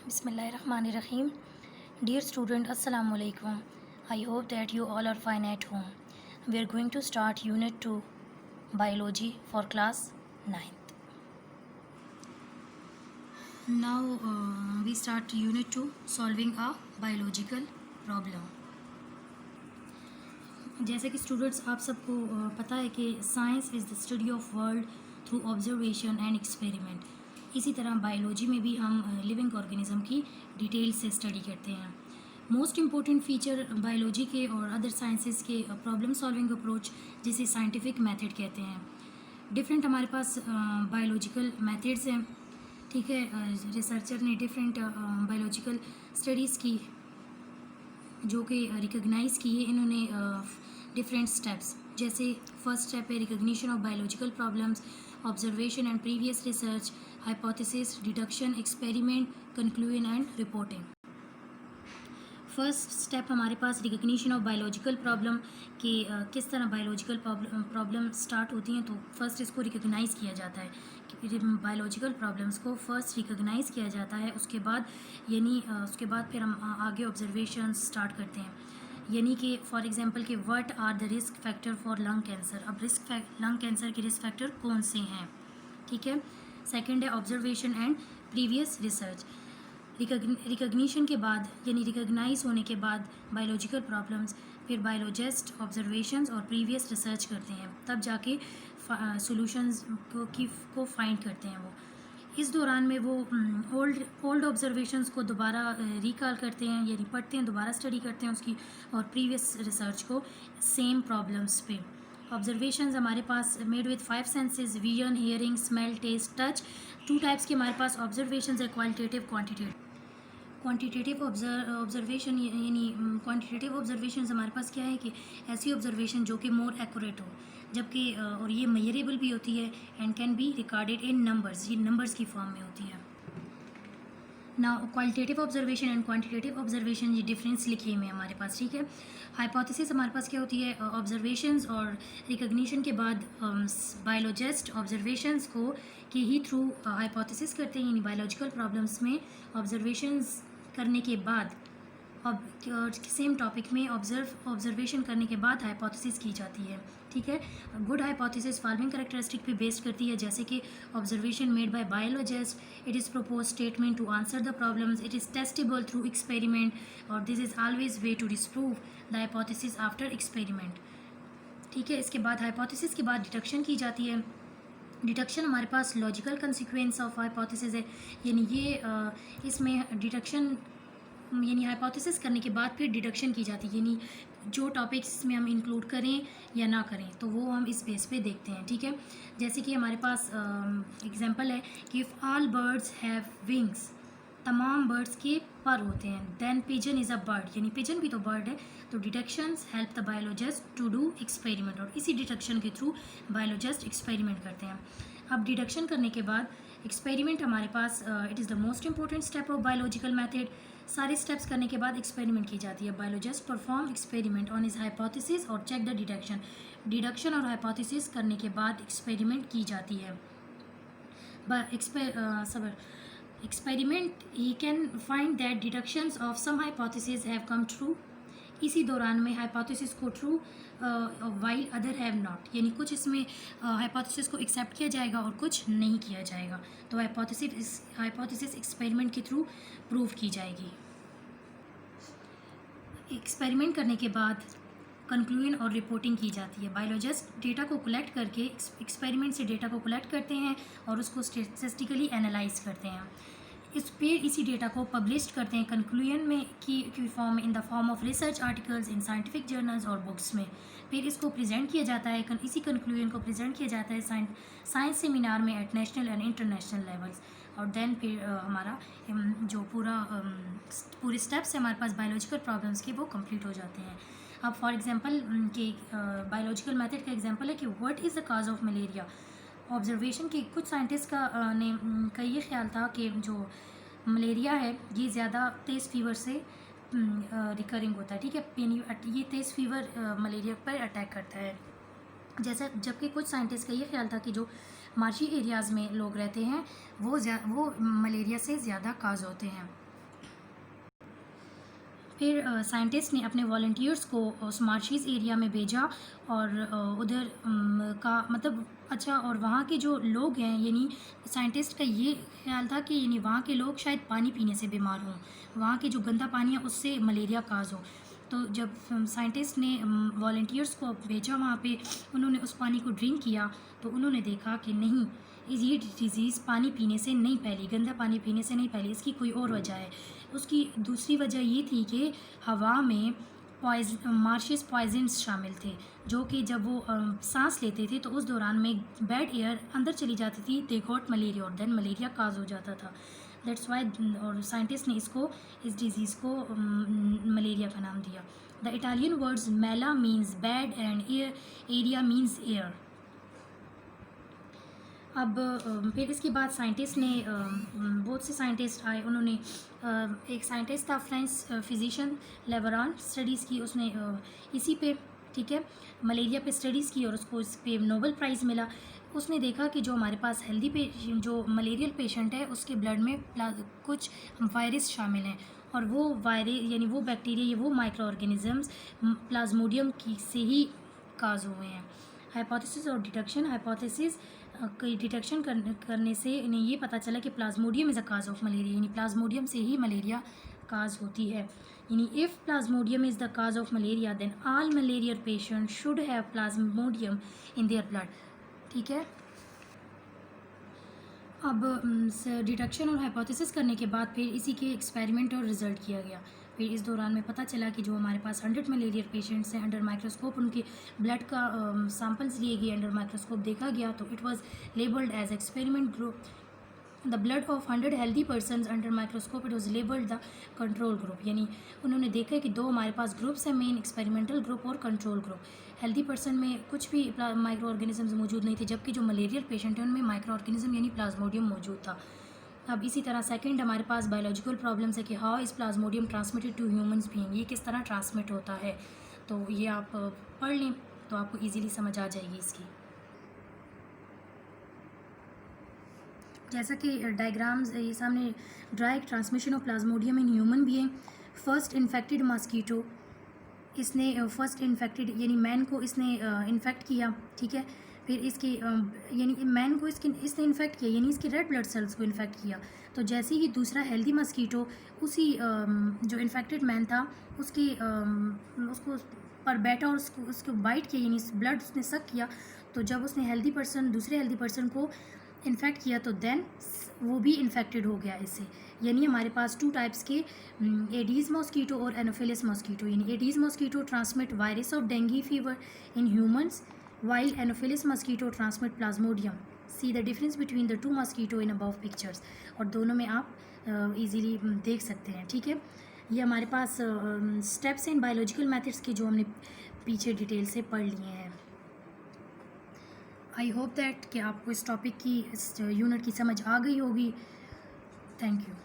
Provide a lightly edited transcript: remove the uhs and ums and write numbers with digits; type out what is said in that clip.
Bismillahirrahmanirrahim. Dear student, Assalamu alaikum. I hope that you all are fine at home. We are going to start Unit 2 Biology for class 9th. Now we start Unit 2 Solving a Biological Problem. जैसे कि students आप सबको पता है कि science is the study of world through observation and experiment. इसी तरह biology में भी हम लिविंग ऑर्गेनिज्म की डिटेल से स्टडी करते हैं. मोस्ट इम्पॉर्टेंट फीचर बायोलॉजी के और अदर साइंसेस के प्रॉब्लम सॉल्विंग अप्रोच जिसे साइंटिफिक मेथड कहते हैं. डिफरेंट हमारे पास बायोलॉजिकल मेथड्स हैं. ठीक है, रिसर्चर ने डिफरेंट बायोलॉजिकल स्टडीज़ की जो कि रिकग्नाइज़ किए इन्होंने डिफरेंट स्टेप्स. जैसे फर्स्ट स्टेप है recognition of biological problems, observation and previous research, hypothesis, deduction, experiment, conclusion and reporting. First step हमारे पास रिकग्निशन ऑफ बायोलॉजिकल प्रॉब्लम कि किस तरह बायोलॉजिकल प्रॉब्लम स्टार्ट होती हैं. तो फर्स्ट इसको रिकग्नाइज़ किया जाता है कि बायोलॉजिकल प्रॉब्लम्स को फर्स्ट रिकग्नाइज़ किया जाता है. उसके बाद फिर हम आगे ऑब्जर्वेशन स्टार्ट करते हैं. यानी कि फॉर एग्जांपल कि what are the risk factor for lung cancer. अब लंग कैंसर के रिस्क फैक्टर कौन से हैं. ठीक है. सेकंड है observation and previous research. Recognition के बाद यानी रिकग्नाइज होने के बाद बायोलॉजिकल प्रॉब्लम्स फिर बायोलॉजिस्ट ऑब्जर्वेशंस और प्रीवियस रिसर्च करते हैं, तब जाके सॉल्यूशंस को फाइंड करते हैं. वो इस दौरान में वो ओल्ड ऑब्जर्वेशंस को दोबारा रिकॉल करते हैं यानी पढ़ते हैं, दोबारा स्टडी करते हैं उसकी और प्रीवियस रिसर्च को सेम प्रॉब्लम्स पे. ऑब्जर्वेशंस हमारे पास made with 5 senses, vision, hearing, smell, taste, touch. 2 types के हमारे पास ऑब्जर्वेशंस है, क्वालिटेटिव, क्वांटिटेटिव. क्वांटिटेटिव ऑब्जर्वेशन यानी क्वांटिटेटिव ऑब्जर्वेशन हमारे पास क्या है कि ऐसी ऑब्जर्वेशन जो कि मोर एक्यूरेट हो, जबकि और ये मेजरेबल भी होती है and can be recorded in numbers. ये नंबर्स की फॉर्म में होती है. ना qualitative observation and quantitative observation ये डिफरेंस लिखे हुए हैं हमारे पास. ठीक है. हाइपोथेसिस हमारे पास क्या होती है, ऑब्जर्वेशंस और रिकग्निशन के बाद बायोलॉजिस्ट ऑब्जर्वेशंस को के ही थ्रू हाइपोथेसिस करते हैं. यानी बायोलॉजिकल प्रॉब्लम्स में ऑब्जर्वेशंस करने के बाद सेम टॉपिक में ऑब्जर्वेशन करने के बाद हाइपोथेसिस की जाती है. ठीक है. गुड हाइपोथेसिस फॉलोइंग कैरेक्टरिस्टिक पे बेस्ड करती है, जैसे कि observation made by biologist, it is propose statement to answer the problems, it is testable through experiment और this is always way to disprove the hypothesis after experiment. ठीक है. इसके बाद हाइपोथेसिस के बाद डिडक्शन की जाती है. डिडक्शन हमारे पास लॉजिकल कंसिक्वेंस ऑफ हाइपोथेसिस है. यानी ये इसमें डिडक्शन यानी हाइपोथेसिस करने के बाद फिर डिडक्शन की जाती है, यानी जो टॉपिक्स में हम इंक्लूड करें या ना करें तो वो हम इस बेस पे देखते हैं. ठीक है. जैसे कि हमारे पास एग्जांपल है कि if all birds have wings, तमाम बर्ड्स के पर होते हैं, then pigeon is a bird, यानी पिजन भी तो बर्ड है. तो deductions help the biologist to do experiment और इसी डिडक्शन के थ्रू बायोलॉजिस्ट एक्सपेरिमेंट करते हैं. अब डिडक्शन करने के बाद एक्सपेरिमेंट हमारे पास it is the most important step of biological method. सारे स्टेप्स करने के बाद एक्सपेरिमेंट की जाती है. Biologist perform experiment on his hypothesis और चेक द डिडक्शन. डिडक्शन और हाइपोथेसिस करने के बाद एक्सपेरिमेंट की जाती है. एक्सपेरिमेंट ही can find that deductions of some hypothesis have come true. इसी दौरान में हाइपोथेसिस को true while other have not, यानी कुछ इसमें हाइपोथेसिस को एक्सेप्ट किया जाएगा और कुछ नहीं किया जाएगा. तो हाइपोथेसिस एक्सपेरिमेंट के थ्रू प्रूव की जाएगी. एक्सपेरिमेंट करने के बाद कंक्लूजन और रिपोर्टिंग की जाती है. बायोलॉजिस्ट डेटा को कलेक्ट करके एक्सपेरिमेंट से डेटा को कलेक्ट करते हैं और उसको स्टैटिस्टिकली एनालाइज करते हैं. इसी डेटा को पब्लिश करते हैं कंक्लूजन में की form in the form of research articles in scientific journals और बुक्स में. फिर इसको प्रेजेंट किया जाता है, इसी कंक्लूजन को प्रेजेंट किया जाता है साइंस सेमिनार में at national and international levels. और देन फिर हमारा जो पूरे स्टेप्स है हमारे पास बायोलॉजिकल प्रॉब्लम्स के वो कंप्लीट हो जाते हैं. अब फॉर एग्जांपल कि बायोलॉजिकल मेथड का एग्जांपल है कि what is the cause of malaria. Observation के कुछ साइंटिस्ट का ये ख्याल था कि जो मलेरिया है ये ज़्यादा तेज़ फीवर से रिकरिंग होता है. ठीक है. यानी ये तेज़ फीवर मलेरिया पर अटैक करता है. जैसा जबकि कुछ साइंटिस्ट का ये ख्याल था कि जो मार्शी एरियाज़ में लोग रहते हैं वो मलेरिया से ज़्यादा काज होते हैं. फिर साइंटिस्ट ने अपने वॉलंटियर्स को उस मार्शीज़ एरिया में भेजा और उधर का मतलब अच्छा, और वहाँ के जो लोग हैं, यानी साइंटिस्ट का ये ख्याल था कि यानी वहाँ के लोग शायद पानी पीने से बीमार हों, वहाँ के जो गंदा पानी है उससे मलेरिया काज हो। तो जब साइंटिस्ट ने वॉलंटियर्स को भेजा वहाँ पे, उन्होंने उस पानी को ड्रिंक किया तो उन्होंने देखा कि नहीं, ये डिज़ीज़ पानी पीने से नहीं फैली, गंदा पानी पीने से नहीं फैली, इसकी कोई और वजह है। उसकी दूसरी वजह ये थी कि हवा में मार्शियस पॉइजन्स शामिल थे, जो कि जब वो सांस लेते थे तो उस दौरान में बैड एयर अंदर चली जाती थी, दे गॉट मलेरिया, और देन मलेरिया काज हो जाता था। दैट्स वाई, और साइंटिस्ट ने इस डिज़ीज़ को मलेरिया का नाम दिया। The Italian words Mela means bad and air area means air. अब फिर इसके बाद साइंटिस्ट ने बहुत से साइंटिस्ट आए, उन्होंने एक साइंटिस्ट था फ्रेंच फिजिशियन लेवरान, स्टडीज़ की उसने इसी पे, ठीक है, मलेरिया पे स्टडीज़ की और उसको इस पे नोबेल प्राइज़ मिला। उसने देखा कि जो हमारे पास जो मलेरियल पेशेंट है उसके ब्लड में कुछ वायरस शामिल हैं, और वो वायरस यानी वो बैक्टीरिया या वो माइक्रो ऑर्गेनिजम्स प्लाज्मोडियम की से ही काज हुए हैं। हाइपोथेसिस और डिटेक्शन। हाइपोथेसिस की डिटेक्शन करने से इन्हें ये पता चला कि plasmodium is a cause of malaria, यानी प्लाज्मोडियम से ही मलेरिया काज होती है। यानी if plasmodium is the cause of malaria then all malaria patient should have plasmodium in their blood, ठीक है। अब डिटेक्शन और हाइपोथेसिस करने के बाद फिर इसी के एक्सपेरिमेंट और रिजल्ट किया गया। फिर इस दौरान में पता चला कि जो हमारे पास 100 मलेरिया पेशेंट्स हैं, अंडर माइक्रोस्कोप उनके ब्लड का सैंपल्स लिए गए, अंडर माइक्रोस्कोप देखा गया तो it was labelled as experiment group. The blood of 100 healthy persons under microscope it was labelled the control group. यानी उन्होंने देखा कि दो हमारे पास ग्रुप्स हैं, मेन एक्सपेरिमेंटल ग्रुप और कंट्रोल ग्रुप। हेल्दी पर्सन में कुछ भी माइक्रो ऑर्गेनिजम्स मौजूद नहीं थे, जबकि जो मलेरियल पेशेंट है उनमें माइक्रो ऑर्गेनिज्म यानी प्लाज्मोडियम मौजूद था। अब इसी तरह सेकंड हमारे पास बायोलॉजिकल प्रॉब्लम्स है कि how is plasmodium transmitted to humans being, ये किस तरह ट्रांसमिट होता है। तो ये आप पढ़ लें तो आपको ईजिली समझ आ जाएगी इसकी। जैसा कि डायग्राम्स ये सामने, direct transmission of Plasmodium in human being. First infected mosquito, इसने फर्स्ट इन्फेक्टेड यानी मैन को इसने इन्फेक्ट किया, ठीक है। फिर इसके यानी मैन को इसने इन्फेक्ट किया, यानी इसके रेड ब्लड सेल्स को इन्फेक्ट किया। तो जैसे ही दूसरा हेल्दी मस्कीटो उसी जो इन्फेक्टेड मैन था उसके उसको पर बैठा और उसको बाइट किया, यानी ब्लड उसने सक किया। तो जब उसने दूसरे हेल्दी पर्सन को इन्फेक्ट किया तो देन वो भी इन्फेक्टेड हो गया इससे। यानी हमारे पास 2 टाइप्स के एडीज़ मॉस्कीटो और एनोफिलिस मॉस्कीटो। यानी Aedes mosquito transmit virus of dengue fever in humans while Anopheles mosquito transmit plasmodium. See the difference between the 2 mosquito in above pictures. और दोनों में आप इजीली देख सकते हैं, ठीक है। ये हमारे पास स्टेप्स इन बायोलॉजिकल मेथड्स के जो हमने पीछे डिटेल से पढ़ लिए हैं। आई होप दैट कि आपको इस टॉपिक की, इस यूनिट की समझ आ गई होगी। Thank you.